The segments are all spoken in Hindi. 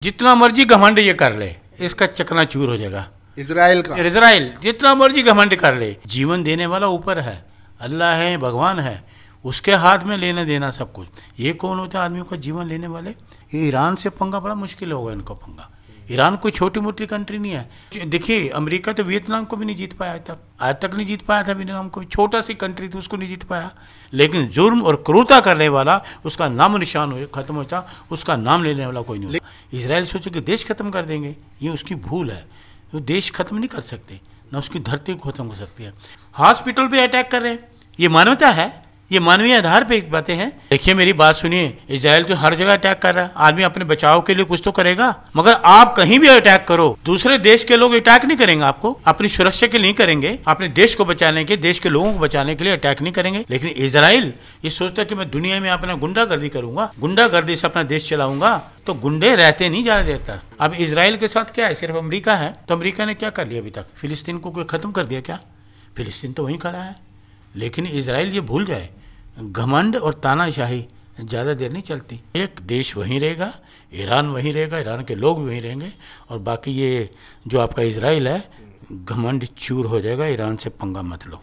जितना मर्जी घमंड ये कर ले, इसका चकनाचूर हो जाएगा। इजराइल जितना मर्जी घमंड कर ले, जीवन देने वाला ऊपर है, अल्लाह है, भगवान है, उसके हाथ में लेना देना सब कुछ। ये कौन होता है आदमियों का जीवन लेने वाले? ये ईरान से पंगा बड़ा मुश्किल होगा इनको पंगा। ईरान कोई छोटी मोटी कंट्री नहीं है। देखिए अमेरिका तो वियतनाम को भी नहीं जीत पाया आज तक नहीं जीत पाया था वियतनाम को। छोटा सी कंट्री थी, उसको नहीं जीत पाया। लेकिन जुर्म और क्रूरता करने वाला उसका नाम निशान खत्म होता, उसका नाम लेने वाला कोई नहीं होता। इजराइल सोचो कि देश खत्म कर देंगे, ये उसकी भूल है। वो देश खत्म नहीं कर सकते, ना उसकी धरती को खत्म कर सकती है। हॉस्पिटल पे अटैक कर रहे हैं, ये मानवता है? ये मानवीय आधार पे बातें हैं। देखिए मेरी बात सुनिए, इजराइल तो हर जगह अटैक कर रहा है। आदमी अपने बचाव के लिए कुछ तो करेगा, मगर आप कहीं भी अटैक करो, दूसरे देश के लोग अटैक नहीं करेंगे आपको, अपनी सुरक्षा के लिए नहीं करेंगे, अपने देश को बचाने के, देश के लोगों को बचाने के लिए अटैक नहीं करेंगे। लेकिन इजराइल ये सोचता है कि मैं दुनिया में अपना गुंडागर्दी करूंगा, गुंडागर्दी से अपना देश चलाऊंगा। तो गुंडे रहते नहीं ज्यादा देर तक। अब इजराइल के साथ क्या है? सिर्फ अमेरिका है। तो अमेरिका ने क्या कर लिया अभी तक? फिलिस्तीन को कोई खत्म कर दिया क्या? फिलिस्तीन तो वहीं खड़ा है। लेकिन इजराइल ये भूल जाए, घमंड और तानाशाही ज़्यादा देर नहीं चलती। एक देश वहीं रहेगा, ईरान वहीं रहेगा, ईरान के लोग भी वहीं रहेंगे, और बाकी ये जो आपका इजराइल है, घमंड चूर हो जाएगा। ईरान से पंगा मत लो।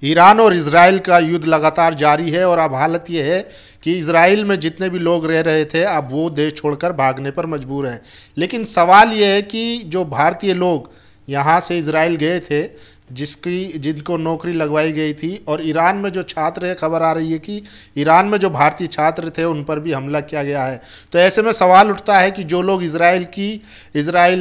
ईरान और इजराइल का युद्ध लगातार जारी है और अब हालत ये है कि इजराइल में जितने भी लोग रह रहे थे अब वो देश छोड़कर भागने पर मजबूर हैं। लेकिन सवाल ये है कि जो भारतीय लोग यहाँ से इजराइल गए थे, जिनको नौकरी लगवाई गई थी, और ईरान में जो छात्र है, खबर आ रही है कि ईरान में जो भारतीय छात्र थे उन पर भी हमला किया गया है। तो ऐसे में सवाल उठता है कि जो लोग इजराइल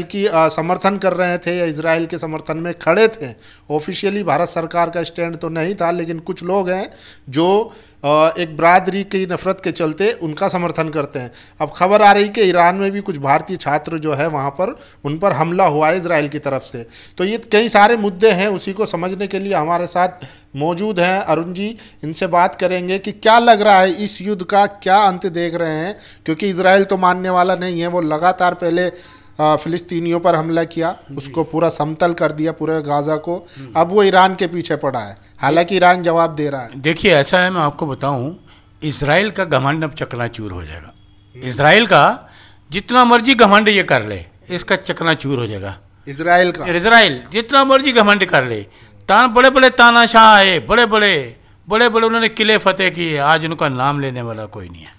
की समर्थन कर रहे थे या इजराइल के समर्थन में खड़े थे, ऑफिशियली भारत सरकार का स्टैंड तो नहीं था, लेकिन कुछ लोग हैं जो एक बरादरी की नफरत के चलते उनका समर्थन करते हैं। अब खबर आ रही कि ईरान में भी कुछ भारतीय छात्र जो है वहाँ पर उन पर हमला हुआ है इजराइल की तरफ से। तो ये कई सारे मुद्दे हैं, उसी को समझने के लिए हमारे साथ मौजूद हैं अरुण जी। इनसे बात करेंगे कि क्या लग रहा है, इस युद्ध का क्या अंत देख रहे हैं, क्योंकि इजराइल तो मानने वाला नहीं है। वो लगातार पहले फिलिस्तीनियों पर हमला किया, उसको पूरा समतल कर दिया पूरे गाजा को, अब वो ईरान के पीछे पड़ा है, हालांकि ईरान जवाब दे रहा है। देखिए ऐसा है, मैं आपको बताऊं, इजराइल का घमंड अब चकनाचूर हो जाएगा। इजराइल का जितना मर्जी घमंड ये कर ले, इसका चकनाचूर हो जाएगा। इजराइल जितना मर्जी घमंड कर ले, बड़े बड़े तानाशाह आए, बड़े बड़े उन्होंने किले फतेह किए, आज उनका नाम लेने वाला कोई नहीं है।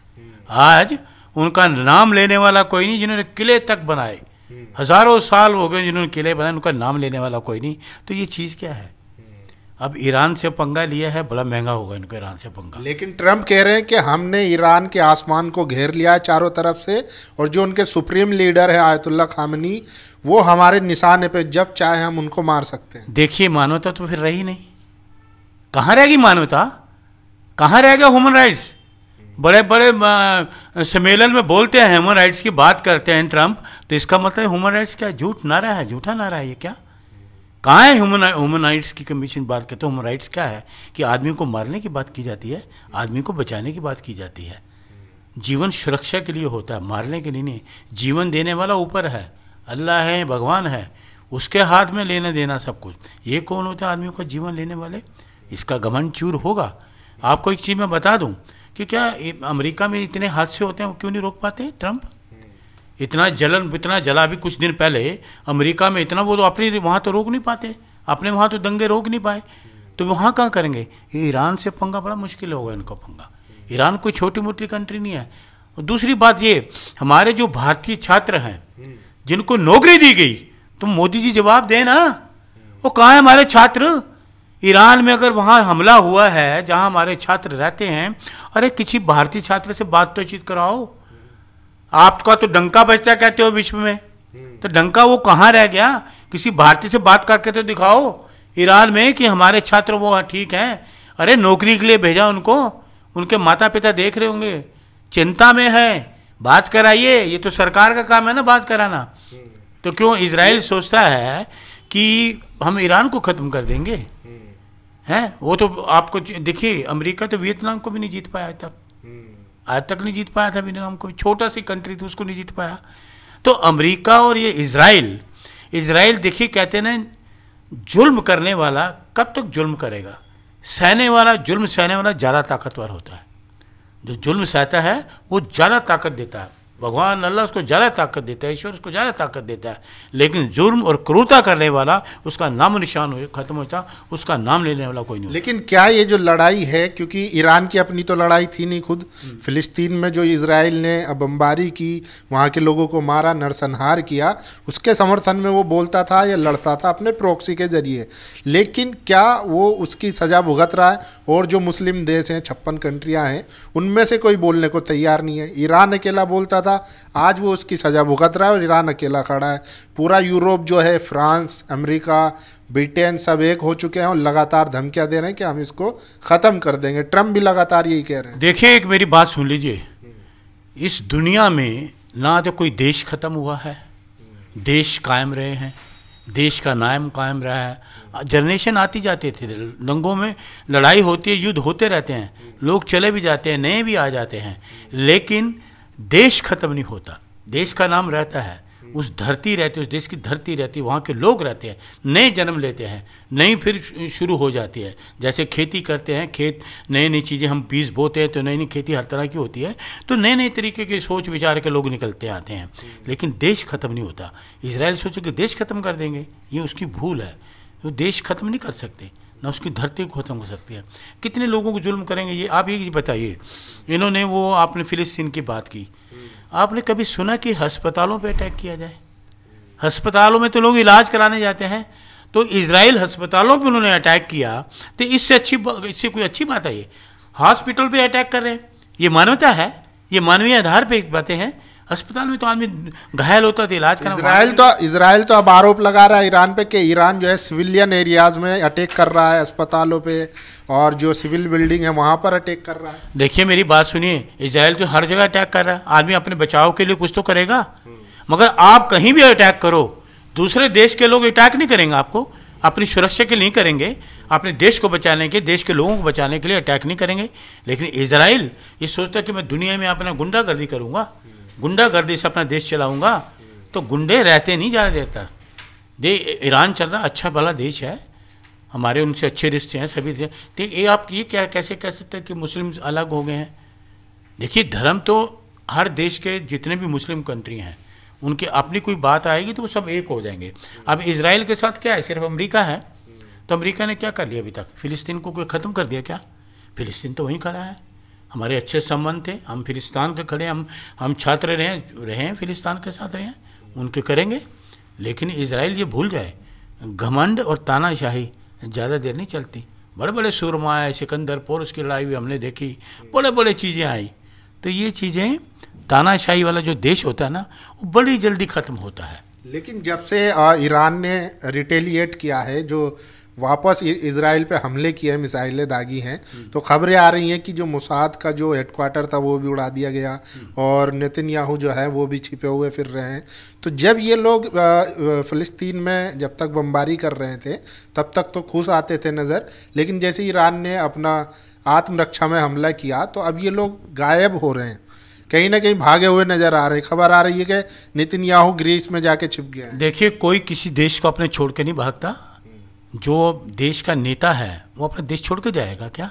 आज उनका नाम लेने वाला कोई नहीं। जिन्होंने किले तक बनाए, हजारों साल हो गए जिन्होंने किले बनाए, उनका नाम लेने वाला कोई नहीं। तो ये चीज़ क्या है? अब ईरान से पंगा लिया है, बड़ा महंगा होगा इनको ईरान से पंगा। लेकिन ट्रंप कह रहे हैं कि हमने ईरान के आसमान को घेर लिया है चारों तरफ से, और जो उनके सुप्रीम लीडर है आयतुल्ला खामनी, वो हमारे निशाने पे जब चाहे हम उनको मार सकते हैं। देखिए मानवता तो फिर रही नहीं। कहाँ रहेगी मानवता? कहाँ रहेगा ह्यूमन राइट्स? बड़े बड़े सम्मेलन में बोलते हैं ह्यूमन राइट्स की बात करते हैं ट्रंप, तो इसका मतलब ह्यूमन राइट्स क्या झूठ नारा है, झूठा नारा है ये क्या? कहाँ है ह्यूमन राइट्स की कमीशन बात करते हैं? ह्यूमन राइट्स क्या है कि आदमी को मारने की बात की जाती है, आदमी को बचाने की बात की जाती है। जीवन सुरक्षा के लिए होता है, मारने के लिए नहीं। जीवन देने वाला ऊपर है, अल्लाह है, भगवान है, उसके हाथ में लेना देना सब कुछ। ये कौन होता है आदमियों का जीवन लेने वाले? इसका घमंड चूर होगा। आपको एक चीज़ मैं बता दूँ कि क्या अमेरिका में इतने हादसे होते हैं, वो क्यों नहीं रोक पाते ट्रंप? इतना जला भी कुछ दिन पहले अमेरिका में इतना, वो तो अपने वहाँ तो रोक नहीं पाते, अपने वहाँ तो दंगे रोक नहीं पाए, तो वहाँ कहाँ करेंगे? ईरान से पंगा बड़ा मुश्किल होगा इनको पंगा। ईरान कोई छोटी मोटी कंट्री नहीं है। और दूसरी बात ये, हमारे जो भारतीय छात्र हैं जिनको नौकरी दी गई, तो मोदी जी जवाब दें ना, वो कहाँ है हमारे छात्र? ईरान में अगर वहाँ हमला हुआ है जहाँ हमारे छात्र रहते हैं, अरे किसी भारतीय छात्र से बातचीत कराओ। आपका तो डंका बजता कहते हो विश्व में, तो डंका वो कहाँ रह गया? किसी भारतीय से बात करके तो दिखाओ ईरान में कि हमारे छात्र वो ठीक हैं। अरे नौकरी के लिए भेजा उनको, उनके माता पिता देख रहे होंगे, चिंता में है, बात कराइए। ये तो सरकार का काम है ना बात कराना। तो क्यों इजराइल सोचता है कि हम ईरान को ख़त्म कर देंगे? हैं वो तो आपको देखिए, अमेरिका तो वियतनाम को भी नहीं जीत पाया आज तक नहीं जीत पाया था वियतनाम को। छोटा सी कंट्री थी, उसको नहीं जीत पाया। तो अमेरिका और ये इजराइल देखिए, कहते हैं ना, जुल्म करने वाला कब तक जुल्म करेगा? जुल्म सहने वाला ज़्यादा ताकतवर होता है। जो जुल्म सहता है वो ज़्यादा ताकत देता है, भगवान अल्लाह उसको ज़्यादा ताकत देता है, ईश्वर उसको ज़्यादा ताकत देता है। लेकिन जुर्म और क्रूरता करने वाला उसका नाम निशान हो खत्म होता, उसका नाम लेने वाला कोई नहीं होता। लेकिन क्या ये जो लड़ाई है, क्योंकि ईरान की अपनी तो लड़ाई थी नहीं, खुद फिलिस्तीन में जो इजराइल ने बमबारी की, वहाँ के लोगों को मारा, नरसंहार किया, उसके समर्थन में वो बोलता था या लड़ता था अपने प्रॉक्सी के जरिए। लेकिन क्या वो उसकी सज़ा भुगत रहा है? और जो मुस्लिम देश हैं, 56 कंट्रियाँ हैं, उनमें से कोई बोलने को तैयार नहीं है। ईरान अकेला बोलता था, आज वो उसकी सज़ा भुगत रहा है और ईरान अकेला खड़ा है। पूरा यूरोप जो है, फ्रांस, अमेरिका, ब्रिटेन, सब एक हो चुके हैं और लगातार धमकियां दे रहे हैं कि हम इसको ख़त्म कर देंगे। ट्रम्प भी लगातार यही कह रहे हैं। देखिए, एक मेरी बात सुन लीजिए, इस दुनिया में ना तो कोई देश ख़त्म हुआ है, देश कायम रहे हैं, देश का नाम कायम रहा है। जनरेशन आती जाती थी, दंगों में लड़ाई होती है, युद्ध होते रहते हैं, लोग चले भी जाते हैं, नए भी आ जाते हैं, लेकिन देश खत्म नहीं होता। देश का नाम रहता है, उस धरती रहती है, उस देश की धरती रहती है, वहाँ के लोग रहते हैं, नए जन्म लेते हैं, नई फिर शुरू हो जाती है। जैसे खेती करते हैं, खेत नई नई चीज़ें हम बीज बोते हैं, तो नई नई खेती हर तरह की होती है, तो नए नए तरीके के सोच विचार के लोग निकलते आते हैं, लेकिन देश खत्म नहीं होता। इजराइल सोचे कि देश खत्म कर देंगे, ये उसकी भूल है। वो देश खत्म नहीं कर सकते, ना उसकी धरती को खत्म हो सकती है। कितने लोगों को जुल्म करेंगे ये आप एक बताइए। इन्होंने वो आपने फिलिस्तीन की बात की, आपने कभी सुना कि अस्पतालों पे अटैक किया जाए? अस्पतालों में तो लोग इलाज कराने जाते हैं, तो इजराइल अस्पतालों पे उन्होंने अटैक किया, तो इससे कोई अच्छी बात है? ये हॉस्पिटल पे अटैक कर रहे हैं, ये मानवता है? ये मानवीय आधार पे बातें हैं? अस्पताल में तो आदमी घायल होता था, इलाज कराना। इजराइल तो अब आरोप लगा रहा है ईरान पे कि ईरान जो है सिविलियन एरियाज में अटैक कर रहा है, अस्पतालों पे और जो सिविल बिल्डिंग है वहाँ पर अटैक कर रहा है। देखिए, मेरी बात सुनिए, इजराइल तो हर जगह अटैक कर रहा है, आदमी अपने बचाव के लिए कुछ तो करेगा। मगर आप कहीं भी अटैक करो, दूसरे देश के लोग अटैक नहीं करेंगे आपको, अपनी सुरक्षा के लिए नहीं करेंगे, अपने देश को बचाने के, देश के लोगों को बचाने के लिए अटैक नहीं करेंगे। लेकिन इजराइल ये सोचता है कि मैं दुनिया में अपना गुंडागर्दी करूँगा, गुंडागर्दी से अपना देश चलाऊंगा, तो गुंडे रहते नहीं ज़्यादा देर तक। ईरान चल रहा अच्छा भला देश है, हमारे उनसे अच्छे रिश्ते हैं सभी से। तो ये आप ये क्या कैसे कह सकते हैं कि मुस्लिम अलग हो गए हैं? देखिए, धर्म तो हर देश के जितने भी मुस्लिम कंट्री हैं उनकी अपनी कोई बात आएगी तो वो सब एक हो जाएंगे। अब इजराइल के साथ क्या है? सिर्फ अमेरिका है, तो अमेरिका ने क्या कर लिया अभी तक? फिलिस्तीन को कोई ख़त्म कर दिया क्या? फिलिस्तीन तो वहीं खड़ा है, हमारे अच्छे संबंध थे, हम फिलिस्तीन के खड़े, हम छात्र रहे हैं फिलिस्तीन के साथ रहे हैं, उनके करेंगे। लेकिन इजराइल ये भूल जाए, घमंड और तानाशाही ज़्यादा देर नहीं चलती। बड़े बड़े सूरमा आए, सिकंदर पोरस की लड़ाई भी हमने देखी, बड़े बड़े चीज़ें आई, तो ये चीज़ें, तानाशाही वाला जो देश होता है ना, वो बड़ी जल्दी ख़त्म होता है। लेकिन जब से ईरान ने रिटेलिएट किया है, जो वापस इजराइल पे हमले किए, मिसाइलें दागी हैं, तो खबरें आ रही हैं कि जो मोसाद का जो हेडक्वार्टर था वो भी उड़ा दिया गया और नेतन्याहू जो है वो भी छिपे हुए फिर रहे हैं। तो जब ये लोग फ़िलिस्तीन में जब तक बमबारी कर रहे थे तब तक तो खुश आते थे नज़र, लेकिन जैसे ईरान ने अपना आत्मरक्षा में हमला किया तो अब ये लोग गायब हो रहे हैं, कहीं ना कहीं भागे हुए नज़र आ रहे हैं। खबर आ रही है कि नेतन्याहू ग्रीस में जाके छिप गया है। देखिए, कोई किसी देश को अपने छोड़ के नहीं भागता। जो देश का नेता है वो अपना देश छोड़ के जाएगा क्या?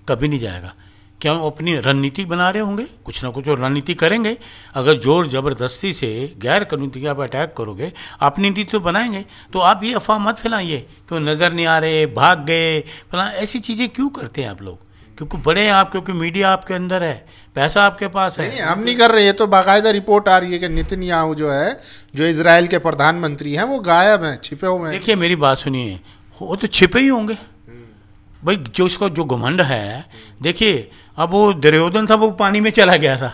कभी नहीं जाएगा। क्या वो अपनी रणनीति बना रहे होंगे? कुछ ना कुछ वो रणनीति करेंगे। अगर जोर ज़बरदस्ती से गैर कानूनी तरीके आप अटैक करोगे, अपनी नीति तो बनाएंगे। तो आप ये अफवाह मत फैलाइए कि वो नज़र नहीं आ रहे, भाग गए, फला ऐसी चीज़ें क्यों करते हैं आप लोग? क्योंकि बड़े हैं आप, क्योंकि मीडिया आपके अंदर है, पैसा आपके पास है। नहीं, हम नहीं कर रहे। ये तो बाकायदा रिपोर्ट आ रही है कि नेतन्याहू जो है, जो इजराइल के प्रधानमंत्री हैं, वो गायब हैं, छिपे हुए हैं। देखिए, मेरी बात सुनिए, वो तो छिपे ही होंगे भाई। जो इसका जो घमंड है, देखिए, अब वो दुर्योधन था, वो पानी में चला गया था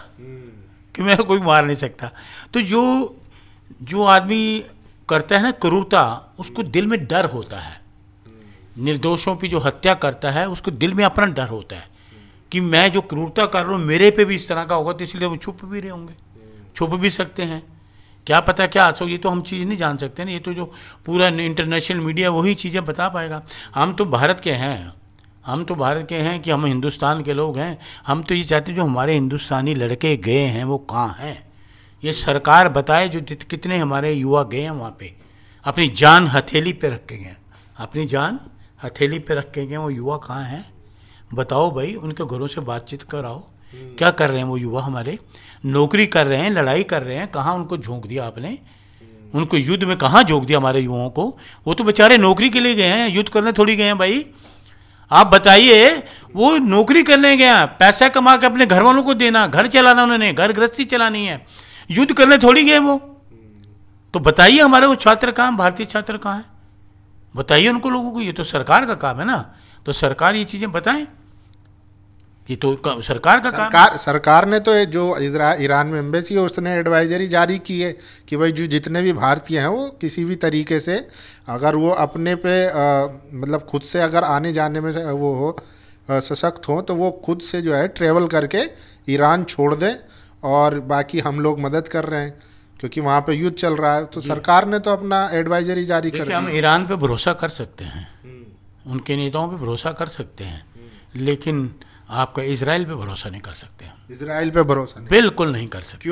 कि मेरे कोई मार नहीं सकता। तो जो आदमी करता है ना क्रूरता, उसको दिल में डर होता है। निर्दोषों की जो हत्या करता है उसको दिल में अपना डर होता है कि मैं जो क्रूरता कर रहा हूँ मेरे पे भी इस तरह का होगा, तो इसलिए वो छुप भी रहे होंगे, छुप भी सकते हैं। क्या पता क्या सो, ये तो हम चीज़ नहीं जान सकते ना। ये तो जो पूरा इंटरनेशनल मीडिया वही चीज़ें बता पाएगा। हम तो भारत के हैं, हम तो भारत के हैं कि हम हिंदुस्तान के लोग हैं। हम तो ये चाहते हैं जो हमारे हिंदुस्तानी लड़के गए हैं वो कहाँ हैं, ये सरकार बताए। जो कितने हमारे युवा गए हैं वहाँ पे, अपनी जान हथेली पे रख के गए, अपनी जान हथेली पे रख के गए, वो युवा कहाँ हैं बताओ भाई। उनके घरों से बातचीत कराओ क्या कर रहे हैं वो युवा हमारे? नौकरी कर रहे हैं, लड़ाई कर रहे हैं, कहाँ उनको झोंक दिया आपने? उनको युद्ध में कहाँ झोंक दिया हमारे युवाओं को? वो तो बेचारे नौकरी के लिए गए हैं, युद्ध करने थोड़ी गए हैं भाई। आप बताइए, वो नौकरी करने गए हैं, पैसा कमा के अपने घर वालों को देना, घर चलाना, उन्होंने घर गृहस्थी चलानी है, युद्ध करने थोड़ी गए वो। तो बताइए हमारे वो छात्र कहाँ, भारतीय छात्र कहाँ हैं? बताइए उनको लोगों को। ये तो सरकार का काम है ना, तो सरकार ये चीज़ें बताएं, ये तो सरकार का काम। सरकार ने तो जो ईरान में एम्बेसी है उसने एडवाइजरी जारी की है कि भाई जो जितने भी भारतीय हैं वो किसी भी तरीके से अगर वो अपने पे मतलब खुद से अगर आने जाने में से वो हो सशक्त हो तो वो खुद से जो है ट्रेवल करके ईरान छोड़ दें, और बाकी हम लोग मदद कर रहे हैं क्योंकि वहाँ पे युद्ध चल रहा है। तो सरकार ने तो अपना एडवाइजरी जारी कर दी। हम ईरान पे भरोसा कर सकते हैं, उनके नेताओं पे भरोसा कर सकते हैं, लेकिन आपका इजराइल पे भरोसा नहीं कर सकते। इजराइल पे भरोसा नहीं, बिल्कुल नहीं कर सकते।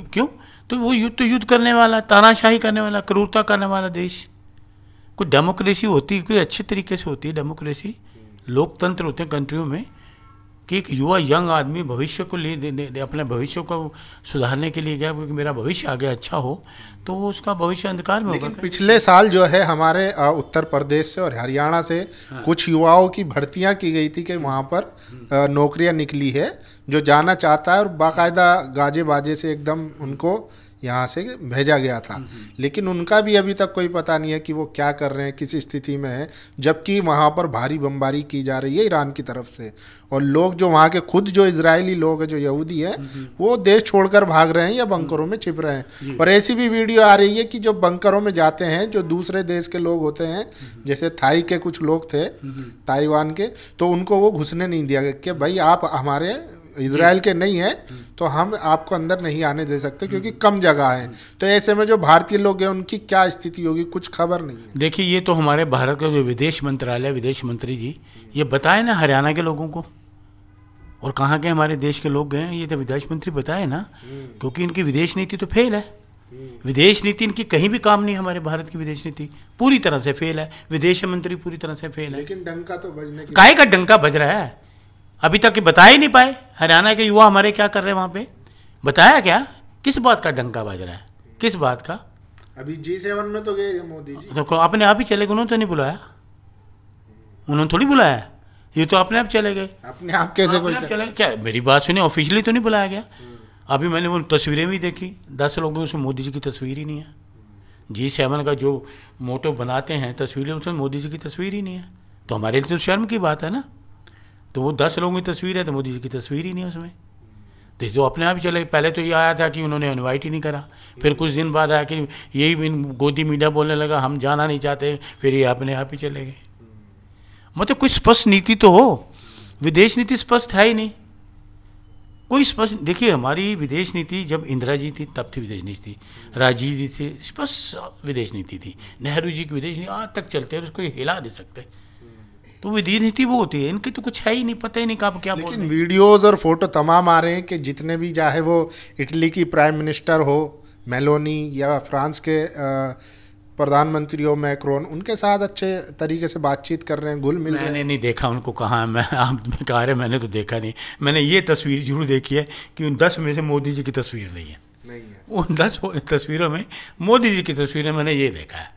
क्यों? तो वो युद्ध करने वाला, तानाशाही करने वाला, क्रूरता करने वाला देश। कोई डेमोक्रेसी होती, कोई अच्छे तरीके से होती है डेमोक्रेसी, लोकतंत्र होते हैं कंट्रियों में, कि एक युवा यंग आदमी भविष्य को अपने भविष्य को सुधारने के लिए गया, क्योंकि मेरा भविष्य आगे अच्छा हो, तो वो उसका भविष्य अंधकार में होगा। पिछले साल जो है हमारे उत्तर प्रदेश से और हरियाणा से कुछ युवाओं की भर्तियां की गई थी कि वहाँ पर नौकरियां निकली है, जो जाना चाहता है, और बाकायदा गाजे बाजे से एकदम उनको यहाँ से भेजा गया था। लेकिन उनका भी अभी तक कोई पता नहीं है कि वो क्या कर रहे हैं, किस स्थिति में है, जबकि वहाँ पर भारी बमबारी की जा रही है ईरान की तरफ से। और लोग जो वहाँ के खुद जो इजरायली लोग हैं, जो यहूदी हैं, वो देश छोड़कर भाग रहे हैं या बंकरों में छिप रहे हैं। और ऐसी भी वीडियो आ रही है कि जो बंकरों में जाते हैं, जो दूसरे देश के लोग होते हैं, जैसे थाई के कुछ लोग थे, ताइवान के, तो उनको वो घुसने नहीं दिया गया कि भाई आप हमारे इजराइल के नहीं है तो हम आपको अंदर नहीं आने दे सकते क्योंकि कम जगह है। तो ऐसे में जो भारतीय लोग हैं उनकी क्या स्थिति होगी, कुछ खबर नहीं है। देखिए, ये तो हमारे भारत का जो विदेश मंत्रालय, विदेश मंत्री जी ये बताए ना हरियाणा के लोगों को, और कहाँ के हमारे देश के लोग गए हैं, ये तो विदेश मंत्री बताए ना, क्योंकि इनकी विदेश नीति तो फेल है। विदेश नीति इनकी कहीं भी काम नहीं, हमारे भारत की विदेश नीति पूरी तरह से फेल है, विदेश मंत्री पूरी तरह से फेल है। लेकिन डंका तो बजने की, काहे का डंका बज रहा है? अभी तक बता ही नहीं पाए हरियाणा के युवा हमारे क्या कर रहे हैं वहाँ पे, बताया क्या? किस बात का डंका बज रहा है, किस बात का? अभी G7 में तो गए मोदी जी, तो अपने आप ही चले गए, उन्होंने तो नहीं बुलाया, उन्होंने थोड़ी बुलाया, ये तो अपने आप चले गए। अपने आप कैसे कोई चले? क्या मेरी बात सुनिए, ऑफिशियली तो नहीं बुलाया गया। अभी मैंने वो तस्वीरें भी देखी, 10 लोगों से मोदी जी की तस्वीर ही नहीं है। G7 का जो मोटो बनाते हैं तस्वीरें, उसमें मोदी जी की तस्वीर ही नहीं है, तो हमारे लिए तो शर्म की बात है ना। तो वो 10 लोगों की तस्वीर है तो मोदी जी की तस्वीर ही नहीं है उसमें, तो अपने आप ही चले। पहले तो ये आया था कि उन्होंने इनवाइट ही नहीं करा, फिर कुछ दिन बाद आया कि यही गोदी मीडिया बोलने लगा हम जाना नहीं चाहते, फिर ये अपने आप ही चले गए। मतलब कोई स्पष्ट नीति तो हो, विदेश नीति स्पष्ट है ही नहीं कोई स्पष्ट। देखिए, हमारी विदेश नीति जब इंदिरा जी थी तब थी विदेश नीति थी, राजीव जी थे, स्पष्ट विदेश नीति थी, नेहरू जी की विदेश नीति आज तक चलते हैं, उसको हिला नहीं सकते। तो विदेश नीति वो होती है, इनकी तो कुछ है ही नहीं, पता ही नहीं कब क्या बोल रहे हैं। लेकिन वीडियोस और फोटो तमाम आ रहे हैं कि जितने भी, चाहे वो इटली की प्राइम मिनिस्टर हो मेलोनी या फ्रांस के प्रधानमंत्री हो मैक्रोन, उनके साथ अच्छे तरीके से बातचीत कर रहे हैं, घुल मिल रहे हैं। मैंने नहीं देखा उनको, कहाँ मैं आप कह रहे, मैंने तो देखा नहीं। मैंने ये तस्वीर जरूर देखी है कि उन 10 में से मोदी जी की तस्वीर नहीं है, उन 10 तस्वीरों में मोदी जी की तस्वीरें मैंने ये देखा है।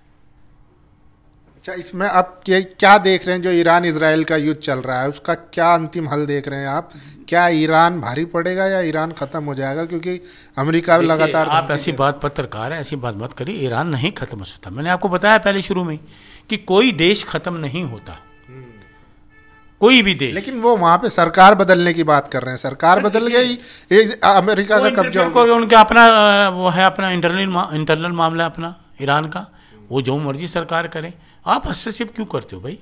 अच्छा, इसमें आप क्या देख रहे हैं, जो ईरान इजराइल का युद्ध चल रहा है उसका क्या अंतिम हल देख रहे हैं आप? क्या ईरान भारी पड़ेगा या ईरान खत्म हो जाएगा? क्योंकि अमेरिका लगातार, आप ऐसी बात, पत्रकार है, ऐसी बात मत करिए। ईरान नहीं खत्म हो सकता, मैंने आपको बताया पहले शुरू में कि कोई देश खत्म नहीं होता, कोई भी देश। लेकिन वो वहाँ पे सरकार बदलने की बात कर रहे हैं, सरकार बदल गई, अमेरिका का कब्जा, उनका अपना वो है, अपना इंटरनल मामला अपना ईरान का, वो जो मर्जी सरकार करे। आप हस्तक्षेप क्यों करते हो भाई?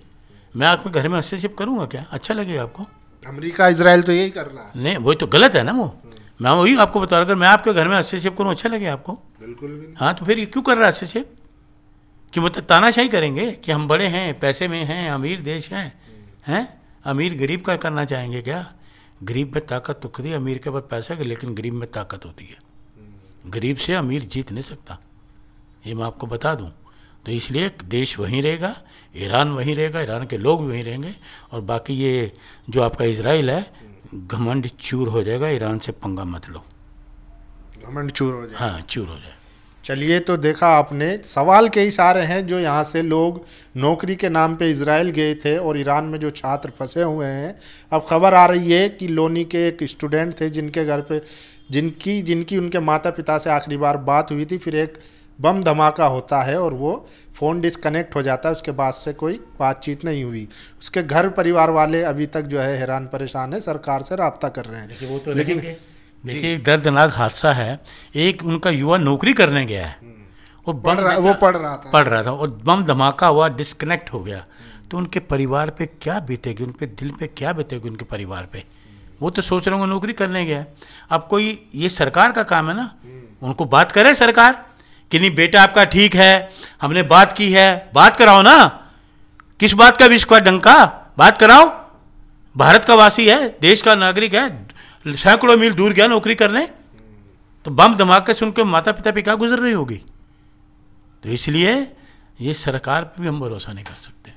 मैं आपके घर में हस्तक्षेप करूंगा क्या? अच्छा लगेगा आपको? अमेरिका इजराइल तो यही कर रहा है। नहीं, वही तो गलत है ना वो। मैं वही आपको बता रहा, अगर मैं आपके घर में हस्तक्षेप करूँ अच्छा लगे आपको? बिल्कुल भी नहीं। हाँ, तो फिर ये क्यों कर रहा है हस्तक्षेप? कि मतलब तानाशाही करेंगे कि हम बड़े हैं, पैसे में हैं, अमीर देश हैं? अमीर गरीब का करना चाहेंगे क्या? गरीब में ताकत तो खुद, अमीर के पास पैसा है लेकिन गरीब में ताकत होती है। गरीब से अमीर जीत नहीं सकता, ये मैं आपको बता दूं। तो इसलिए देश वहीं रहेगा, ईरान वहीं रहेगा, ईरान के लोग भी वहीं रहेंगे, और बाकी ये जो आपका इजराइल है, घमंड चूर हो जाएगा, ईरान से पंगा मत लो। घमंड चूर हो जाए। हाँ, चूर हो जाए। चलिए, तो देखा आपने, सवाल कई सारे हैं जो यहाँ से लोग नौकरी के नाम पे इजराइल गए थे और ईरान में जो छात्र फंसे हुए हैं। अब खबर आ रही है कि लोनी के एक स्टूडेंट थे जिनके घर पे जिनकी उनके माता पिता से आखिरी बार बात हुई थी, फिर एक बम धमाका होता है और वो फ़ोन डिस्कनेक्ट हो जाता है। उसके बाद से कोई बातचीत नहीं हुई। उसके घर परिवार वाले अभी तक जो है हैरान परेशान है, सरकार से रब्ता कर रहे हैं। लेकिन देखिए, दर्दनाक हादसा है। एक उनका युवा नौकरी करने गया है, वो पढ़ रहा था और बम धमाका हुआ, डिस्कनेक्ट हो गया। तो उनके परिवार पे क्या बीतेगी, उनके दिल पे क्या बीतेगी उनके परिवार पे। वो तो सोच रहे होंगे नौकरी करने गया है। अब कोई, ये सरकार का काम है ना, उनको बात करे सरकार कि नहीं बेटा आपका ठीक है, हमने बात की है, बात कराओ ना। किस बात का विश्व का डंका, बात कराओ। भारत का वासी है, देश का नागरिक है, सैकड़ों मील दूर गया नौकरी करने, तो बम धमाके से उनके माता पिता पे क्या गुजर रही होगी। तो इसलिए ये सरकार पे भी हम भरोसा नहीं कर सकते।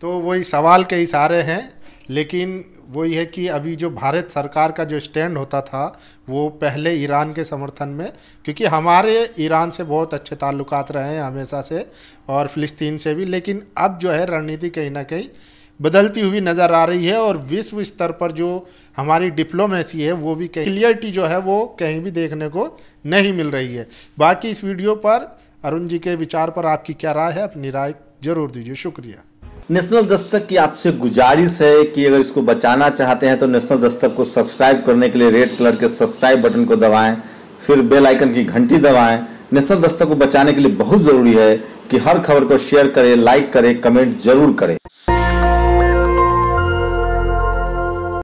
तो वही सवाल के इशारे हैं, लेकिन वही है कि अभी जो भारत सरकार का जो स्टैंड होता था वो पहले ईरान के समर्थन में, क्योंकि हमारे ईरान से बहुत अच्छे ताल्लुकात रहे हैं हमेशा से, और फ़िलिस्तीन से भी। लेकिन अब जो है रणनीति कहीं ना कहीं बदलती हुई नज़र आ रही है और विश्व स्तर पर जो हमारी डिप्लोमेसी है वो भी क्लियरिटी जो है वो कहीं भी देखने को नहीं मिल रही है। बाकी इस वीडियो पर अरुण जी के विचार पर आपकी क्या राय है, अपनी राय जरूर दीजिए। शुक्रिया। नेशनल दस्तक की आपसे गुजारिश है कि अगर इसको बचाना चाहते हैं तो नेशनल दस्तक को सब्सक्राइब करने के लिए रेड कलर के सब्सक्राइब बटन को दबाएं, फिर बेल आइकन की घंटी दबाएं। नेशनल दस्तक को बचाने के लिए बहुत जरूरी है कि हर खबर को शेयर करें, लाइक करें, कमेंट जरूर करें।